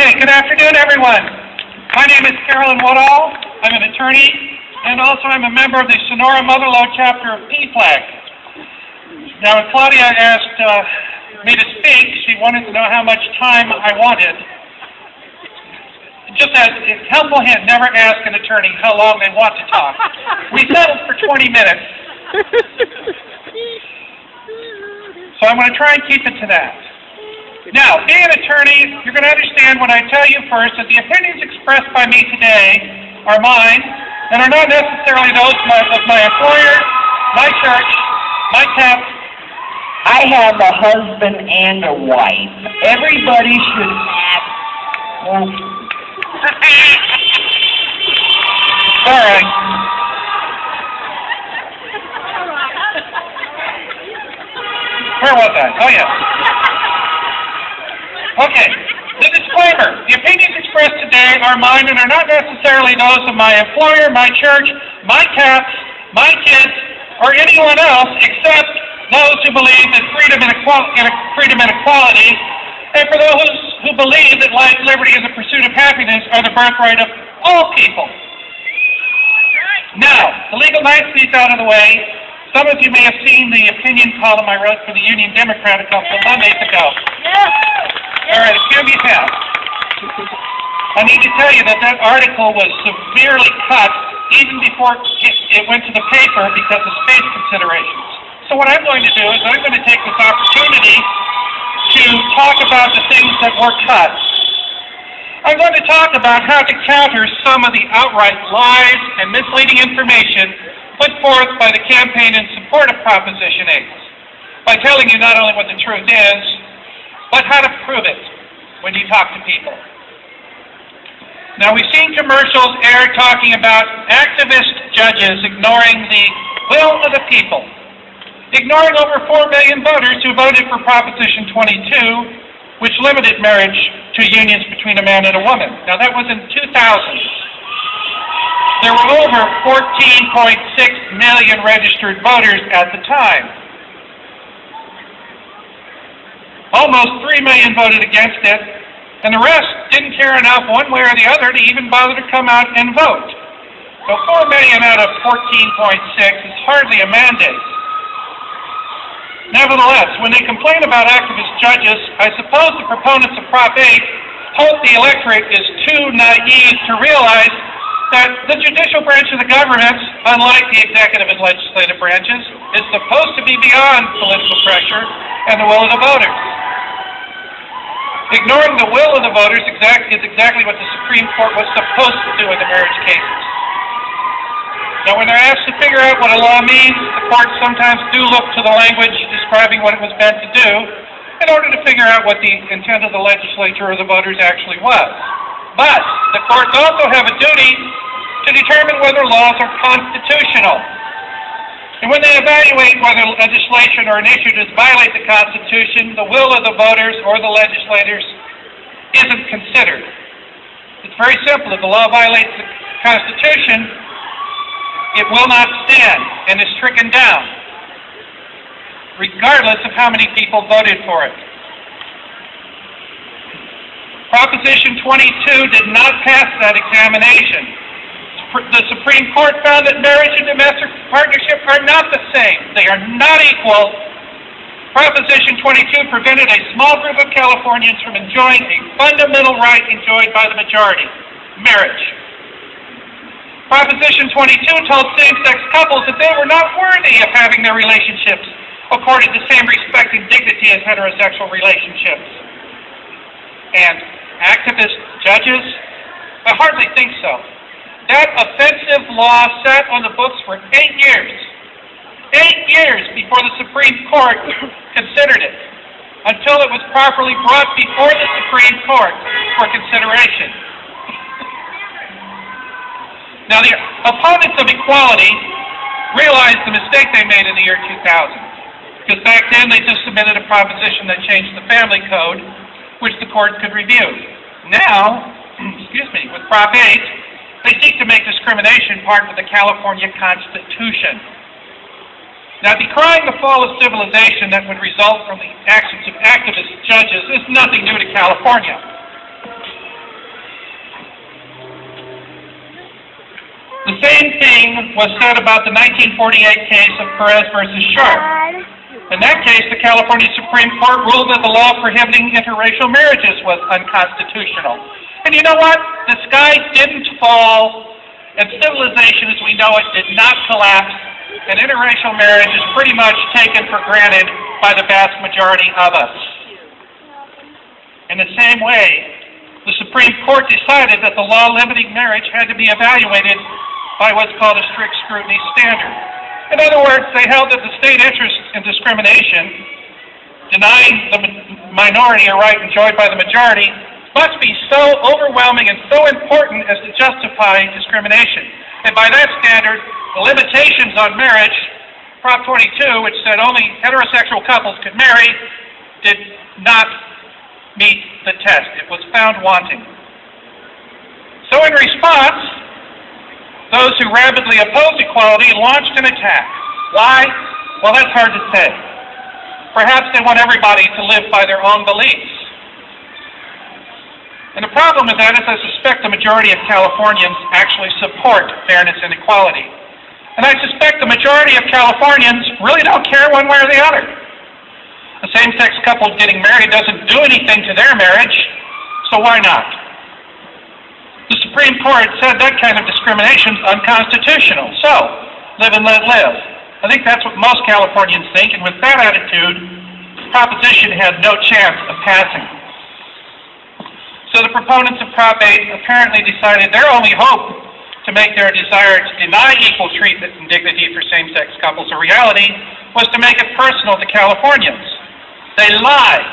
Okay, good afternoon, everyone. My name is Carolyn Woodall. I'm an attorney, and also I'm a member of the Sonora Motherlode chapter of PFLAG. Now, when Claudia asked me to speak, she wanted to know how much time I wanted. Just as a helpful hint, never ask an attorney how long they want to talk. We settled for 20 minutes. So I'm going to try and keep it to that. Now, being an attorney, you're going to understand when I tell you first that the opinions expressed by me today are mine and are not necessarily those of my employer, my church, my temp. I have a husband and a wife. Everybody should have... All right. Where was I? Oh, yeah. Okay. The disclaimer. The opinions expressed today are mine and are not necessarily those of my employer, my church, my cats, my kids, or anyone else except those who believe in freedom and equality, and for those who believe that life, liberty, and the pursuit of happiness are the birthright of all people. Now, the legal niceties out of the way, some of you may have seen the opinion column I wrote for the Union Democrat a couple of Mondays ago. All right, a few of you have. I need to tell you that that article was severely cut even before it went to the paper because of space considerations. So what I'm going to do is I'm going to take this opportunity to talk about the things that were cut. I'm going to talk about how to counter some of the outright lies and misleading information put forth by the campaign in support of Proposition 8 by telling you not only what the truth is, but how to prove it when you talk to people. Now, we've seen commercials air talking about activist judges ignoring the will of the people, ignoring over 4 million voters who voted for Proposition 22, which limited marriage to unions between a man and a woman. Now, that was in 2000. There were over 14.6 million registered voters at the time. Almost 3 million voted against it, and the rest didn't care enough one way or the other to even bother to come out and vote. So 4 million out of 14.6 is hardly a mandate. Nevertheless, when they complain about activist judges, I suppose the proponents of Prop 8 hope the electorate is too naive to realize that the judicial branch of the government, unlike the executive and legislative branches, is supposed to be beyond political pressure and the will of the voters. Ignoring the will of the voters is exactly what the Supreme Court was supposed to do in the marriage cases. Now, when they're asked to figure out what a law means, the courts sometimes do look to the language describing what it was meant to do in order to figure out what the intent of the legislature or the voters actually was. But the courts also have a duty to determine whether laws are constitutional. And when they evaluate whether legislation or an issue does violate the Constitution, the will of the voters or the legislators isn't considered. It's very simple. If the law violates the Constitution, it will not stand and is stricken down, regardless of how many people voted for it. Proposition 22 did not pass that examination. The Supreme Court found that marriage and domestic partnership are not the same. They are not equal. Proposition 22 prevented a small group of Californians from enjoying a fundamental right enjoyed by the majority, marriage. Proposition 22 told same-sex couples that they were not worthy of having their relationships accorded the same respect and dignity as heterosexual relationships. And activist judges? I hardly think so. That offensive law sat on the books for 8 years. 8 years before the Supreme Court considered it, until it was properly brought before the Supreme Court for consideration. Now, the opponents of equality realized the mistake they made in the year 2000, because back then they just submitted a proposition that changed the family code, which the court could review. Now, with Prop 8, they seek to make discrimination part of the California Constitution. Now, decrying the fall of civilization that would result from the actions of activist judges is nothing new to California. same thing was said about the 1948 case of Perez versus Sharp. In that case, the California Supreme Court ruled that the law prohibiting interracial marriages was unconstitutional. And you know what? The sky didn't fall, and civilization as we know it did not collapse, and interracial marriage is pretty much taken for granted by the vast majority of us. In the same way, the Supreme Court decided that the law limiting marriage had to be evaluated by what's called a strict scrutiny standard. In other words, they held that the state interest in discrimination, denying the minority a right enjoyed by the majority, must be so overwhelming and so important as to justify discrimination. And by that standard, the limitations on marriage, Prop 22, which said only heterosexual couples could marry, did not meet the test. It was found wanting. So in response, those who rabidly opposed equality launched an attack. Why? Well, that's hard to say. Perhaps they want everybody to live by their own beliefs. And the problem with that is I suspect the majority of Californians actually support fairness and equality. And I suspect the majority of Californians really don't care one way or the other. A same-sex couple getting married doesn't do anything to their marriage, so why not? The Supreme Court said that kind of discrimination is unconstitutional, so live and let live. I think that's what most Californians think, and with that attitude, the proposition had no chance of passing. So the proponents of Prop 8 apparently decided their only hope to make their desire to deny equal treatment and dignity for same-sex couples a reality was to make it personal to Californians. They lied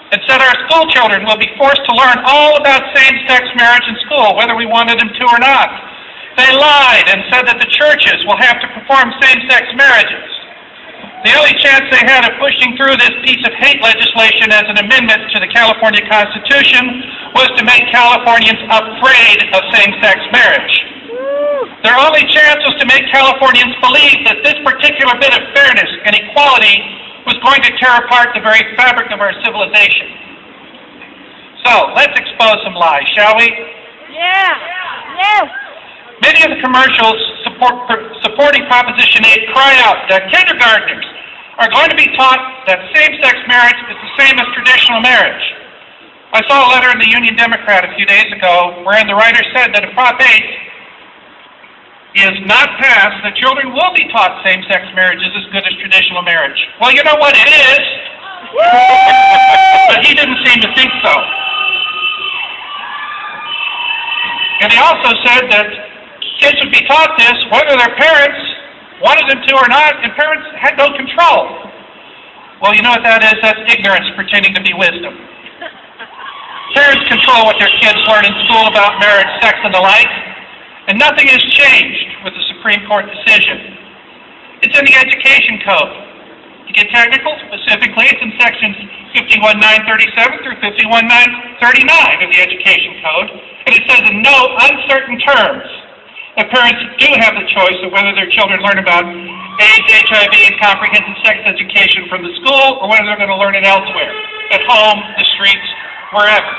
and said our school children will be forced to learn all about same-sex marriage in school, whether we wanted them to or not. They lied and said that the churches will have to perform same-sex marriages. The only chance they had of pushing through this piece of hate legislation as an amendment to the California Constitution was to make Californians afraid of same-sex marriage. Their only chance was to make Californians believe that this particular bit of fairness and equality was going to tear apart the very fabric of our civilization. So, let's expose some lies, shall we? Yeah. Yes. Many of the commercials supporting Proposition 8 cry out that kindergartners are going to be taught that same-sex marriage is the same as traditional marriage. I saw a letter in the Union Democrat a few days ago wherein the writer said that if Prop 8 is not passed, that children will be taught same-sex marriage is as good as traditional marriage. Well, you know what? It is. But he didn't seem to think so. And he also said that kids would be taught this whether their parents wanted them to or not, and parents had no control. Well, you know what that is? That's ignorance pretending to be wisdom. Parents control what their kids learn in school about marriage, sex, and the like, and nothing has changed with the Supreme Court decision. It's in the Education Code. To get technical, specifically, it's in sections 51.937 through 51.939 of the Education Code, and it says in no uncertain terms that parents do have the choice of whether their children learn about AIDS, HIV, and comprehensive sex education from the school, or whether they're going to learn it elsewhere, at home, the streets, wherever.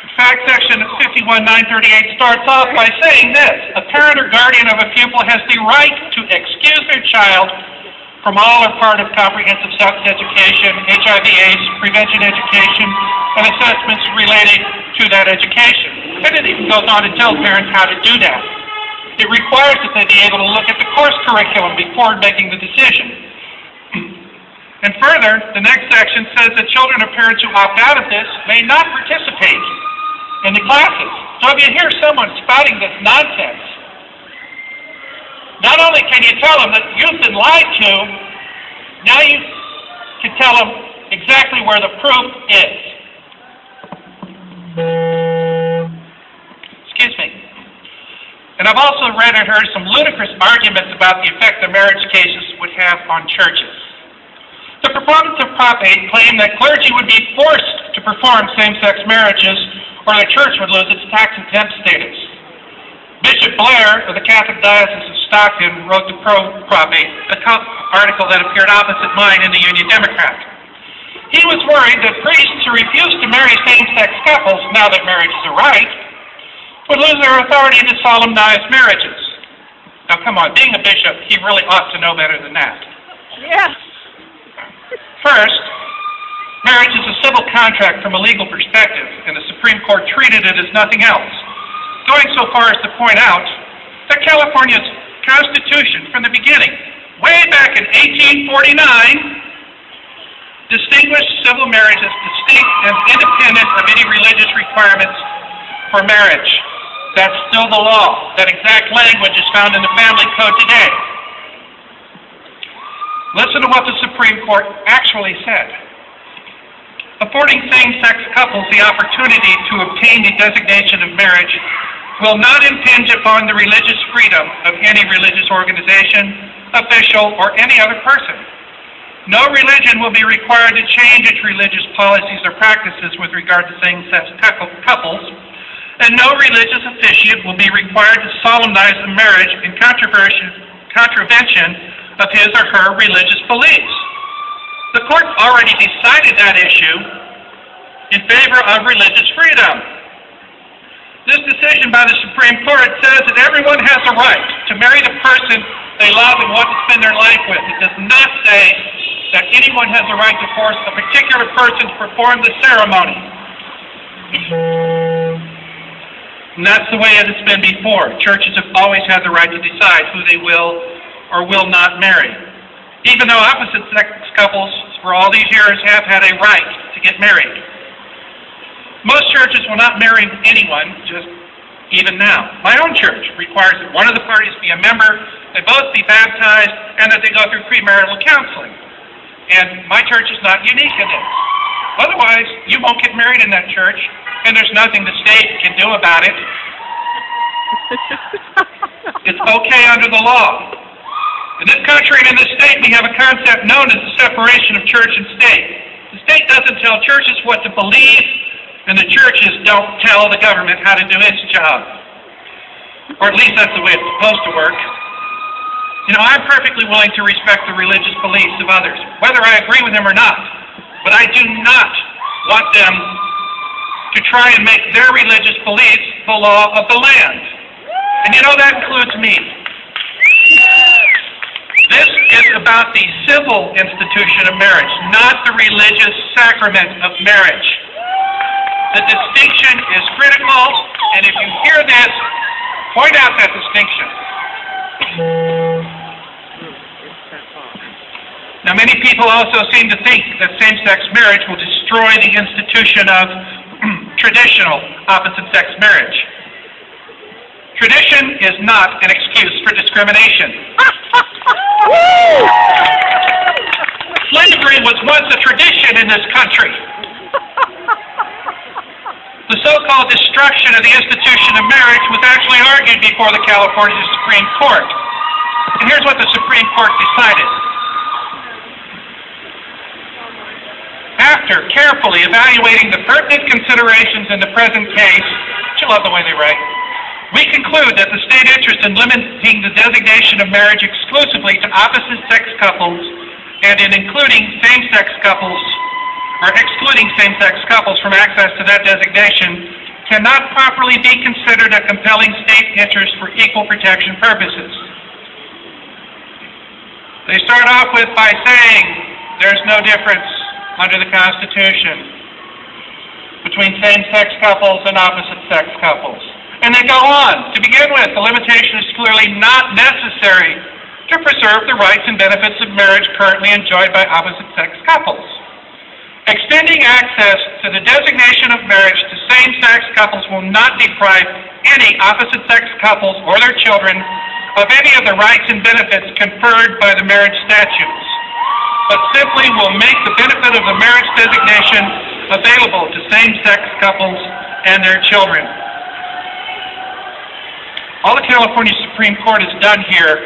In fact, section 51.938 starts off by saying this: a parent or guardian of a pupil has the right to excuse their child from all or part of comprehensive sex education, HIV/AIDS prevention education, and assessments related to that education. And it even goes on to tell parents how to do that. It requires that they be able to look at the course curriculum before making the decision. And further, the next section says that children of parents who opt out of this may not participate in the classes. So if you hear someone spouting this nonsense, not only can you tell them that you've been lied to, now you can tell them exactly where the proof is. Excuse me. And I've also read and heard some ludicrous arguments about the effect the marriage cases would have on churches. The proponents of Prop 8 claim that clergy would be forced to perform same-sex marriages or the church would lose its tax-exempt status. Bishop Blair of the Catholic Diocese of Stockton wrote the pro-Prop 8 article that appeared opposite mine in the Union Democrat. He was worried that priests who refused to marry same-sex couples, now that marriage is a right, would lose their authority to solemnize marriages. Now, come on, being a bishop, he really ought to know better than that. Yeah. First, marriage is a civil contract from a legal perspective, and the Supreme Court treated it as nothing else, going so far as to point out that California's Constitution, from the beginning, way back in 1849, distinguished civil marriage as distinct and independent of any religious requirements for marriage. That's still the law. That exact language is found in the Family Code today. Listen to what the Supreme Court actually said. Affording same-sex couples the opportunity to obtain the designation of marriage will not impinge upon the religious freedom of any religious organization, official, or any other person. No religion will be required to change its religious policies or practices with regard to same-sex couples, and no religious officiate will be required to solemnize the marriage in contravention of his or her religious beliefs. The court already decided that issue in favor of religious freedom. This decision by the Supreme Court says that everyone has a right to marry the person they love and want to spend their life with. It does not say that anyone has a right to force a particular person to perform the ceremony. And that's the way it has been before. Churches have always had the right to decide who they will or will not marry. Even though opposite-sex couples for all these years have had a right to get married. Most churches will not marry anyone, just even now. My own church requires that one of the parties be a member, they both be baptized, and that they go through premarital counseling. And my church is not unique in this. Otherwise, you won't get married in that church, and there's nothing the state can do about it. It's okay under the law. In this country and in this state, we have a concept known as the separation of church and state. The state doesn't tell churches what to believe, and the churches don't tell the government how to do its job. Or at least that's the way it's supposed to work. You know, I'm perfectly willing to respect the religious beliefs of others, whether I agree with them or not. But I do not want them to try and make their religious beliefs the law of the land. And you know, that includes me. This is about the civil institution of marriage, not the religious sacrament of marriage. The distinction is critical, and if you hear this, point out that distinction. Now, many people also seem to think that same-sex marriage will destroy the institution of traditional opposite-sex marriage. Tradition is not an excuse for discrimination. Slavery was once a tradition in this country. The so-called destruction of the institution of marriage was actually argued before the California Supreme Court. And here's what the Supreme Court decided. After carefully evaluating the pertinent considerations in the present case, I love the way they write, we conclude that the state interest in limiting the designation of marriage exclusively to opposite-sex couples and in including same-sex couples or excluding same-sex couples from access to that designation cannot properly be considered a compelling state interest for equal protection purposes. They start off with by saying there's no difference under the Constitution between same-sex couples and opposite-sex couples. And they go on. To begin with, the limitation is clearly not necessary to preserve the rights and benefits of marriage currently enjoyed by opposite-sex couples. Extending access to the designation of marriage to same-sex couples will not deprive any opposite-sex couples or their children of any of the rights and benefits conferred by the marriage statutes, but simply will make the benefit of the marriage designation available to same-sex couples and their children. All the California Supreme Court has done here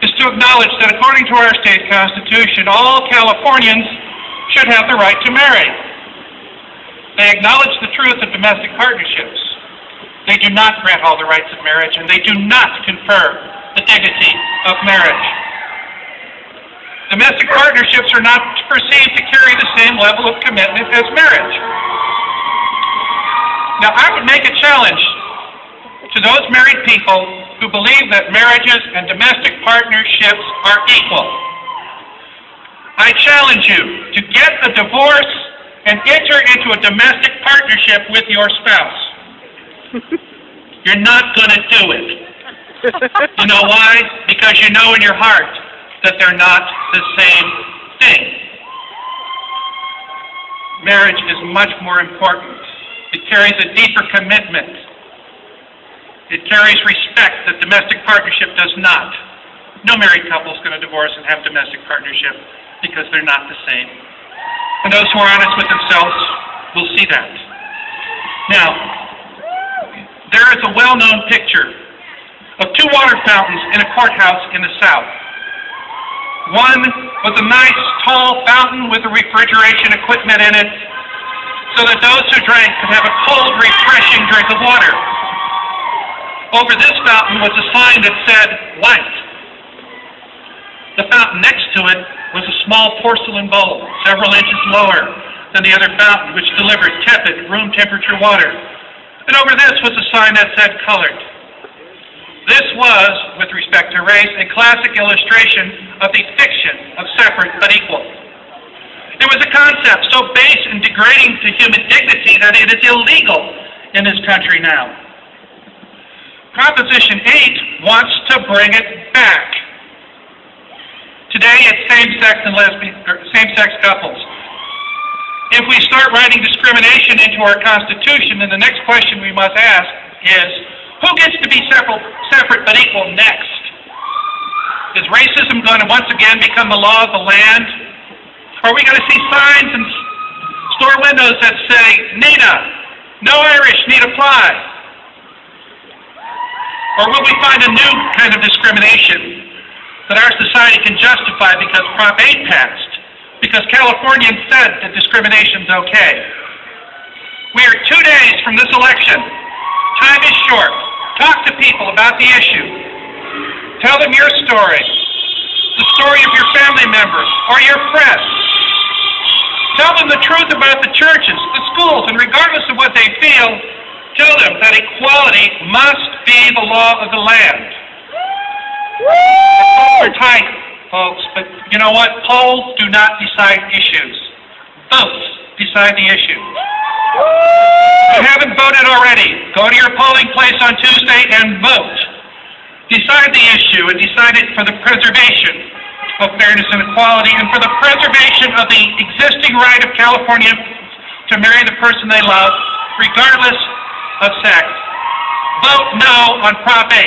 is to acknowledge that according to our state constitution, all Californians should have the right to marry. They acknowledge the truth of domestic partnerships. They do not grant all the rights of marriage, and they do not confer the dignity of marriage. Domestic partnerships are not perceived to carry the same level of commitment as marriage. Now, I would make a challenge to those married people who believe that marriages and domestic partnerships are equal. I challenge you to get a divorce and enter into a domestic partnership with your spouse. You're not going to do it. You know why? Because you know in your heart that they're not the same thing. Marriage is much more important. It carries a deeper commitment. It carries respect that domestic partnership does not. No married couple is going to divorce and have domestic partnership because they're not the same. And those who are honest with themselves will see that. Now, there is a well-known picture of two water fountains in a courthouse in the South. One was a nice, tall fountain with a refrigeration equipment in it so that those who drank could have a cold, refreshing drink of water. Over this fountain was a sign that said, white. The fountain next to it was a small porcelain bowl, several inches lower than the other fountain, which delivered tepid, room temperature water. And over this was a sign that said colored. This was, with respect to race, a classic illustration of the fiction of separate but equal. It was a concept so base and degrading to human dignity that it is illegal in this country now. Proposition 8 wants to bring it back. Today it's same-sex and same-sex couples. If we start writing discrimination into our Constitution, then the next question we must ask is, who gets to be separate but equal next? Is racism going to once again become the law of the land? Are we going to see signs in store windows that say, Nina, no Irish need apply? Or will we find a new kind of discrimination that our society can justify because Prop 8 passed, because Californians said that discrimination's okay? We are 2 days from this election. Time is short. Talk to people about the issue. Tell them your story, the story of your family members or your friends. Tell them the truth about the churches, the schools, and regardless of what they feel, tell them that equality must be the law of the land. The polls are tight, folks, but you know what? Polls do not decide issues. Votes decide the issue. If you haven't voted already, go to your polling place on Tuesday and vote. Decide the issue and decide it for the preservation of fairness and equality and for the preservation of the existing right of California to marry the person they love, regardless of sex. Vote no on Prop 8.